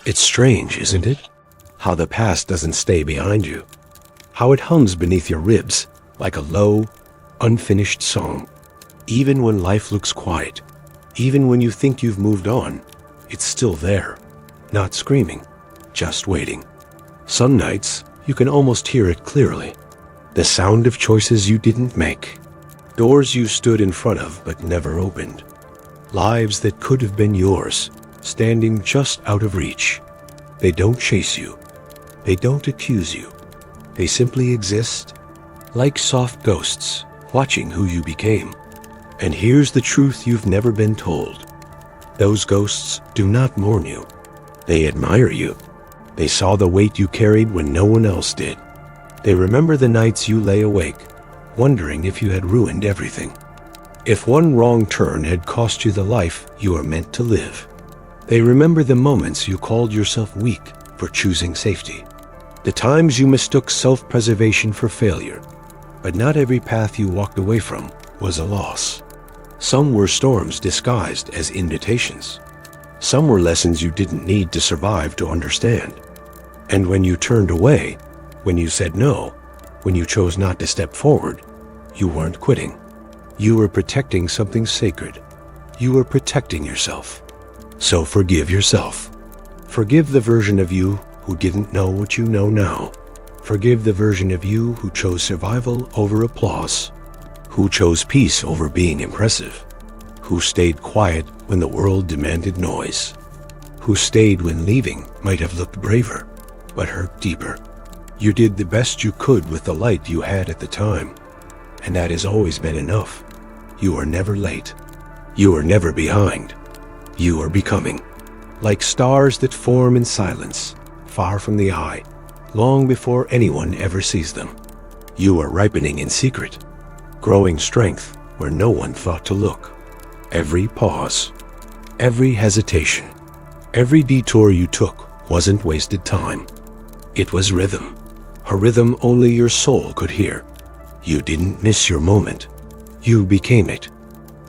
It's strange, isn't it? How the past doesn't stay behind you. How it hums beneath your ribs like a low, unfinished song. Even when life looks quiet, even when you think you've moved on, it's still there, not screaming, just waiting. Some nights, you can almost hear it clearly. The sound of choices you didn't make. Doors you stood in front of but never opened. Lives that could have been yours, standing just out of reach. They don't chase you. They don't accuse you. They simply exist, like soft ghosts, watching who you became. And here's the truth you've never been told. Those ghosts do not mourn you. They admire you. They saw the weight you carried when no one else did. They remember the nights you lay awake, wondering if you had ruined everything. If one wrong turn had cost you the life you were meant to live. They remember the moments you called yourself weak for choosing safety. The times you mistook self-preservation for failure. But not every path you walked away from was a loss. Some were storms disguised as invitations. Some were lessons you didn't need to survive to understand. And when you turned away, when you said no, when you chose not to step forward, you weren't quitting. You were protecting something sacred. You were protecting yourself. So forgive yourself. Forgive the version of you who didn't know what you know now. Forgive the version of you who chose survival over applause, who chose peace over being impressive, who stayed quiet when the world demanded noise, who stayed when leaving might have looked braver, but hurt deeper. You did the best you could with the light you had at the time, and that has always been enough. You are never late. You are never behind. You are becoming, like stars that form in silence, far from the eye, long before anyone ever sees them. You are ripening in secret, growing strength where no one thought to look. Every pause, every hesitation, every detour you took wasn't wasted time. It was rhythm, a rhythm only your soul could hear. You didn't miss your moment. You became it.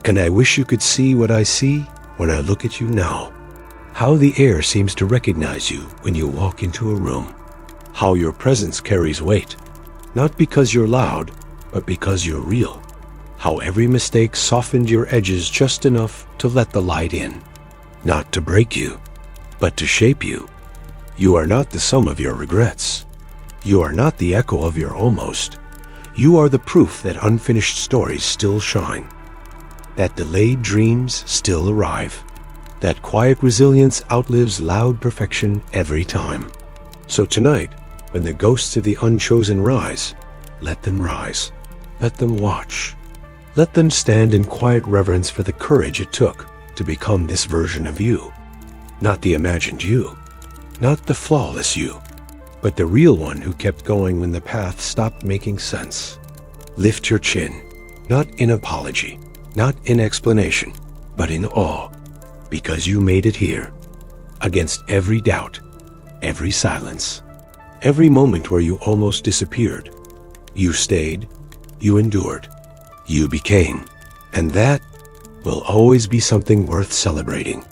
And I wish you could see what I see when I look at you now. How the air seems to recognize you when you walk into a room. How your presence carries weight, not because you're loud, but because you're real. How every mistake softened your edges just enough to let the light in. Not to break you, but to shape you. You are not the sum of your regrets. You are not the echo of your almost. You are the proof that unfinished stories still shine. That delayed dreams still arrive. That quiet resilience outlives loud perfection every time. So tonight, when the ghosts of the unchosen rise, let them rise. Let them watch. Let them stand in quiet reverence for the courage it took to become this version of you. Not the imagined you. Not the flawless you. But the real one who kept going when the path stopped making sense. Lift your chin, not in apology, not in explanation, but in awe. Because you made it here, against every doubt, every silence, every moment where you almost disappeared. You stayed, you endured, you became, and that will always be something worth celebrating.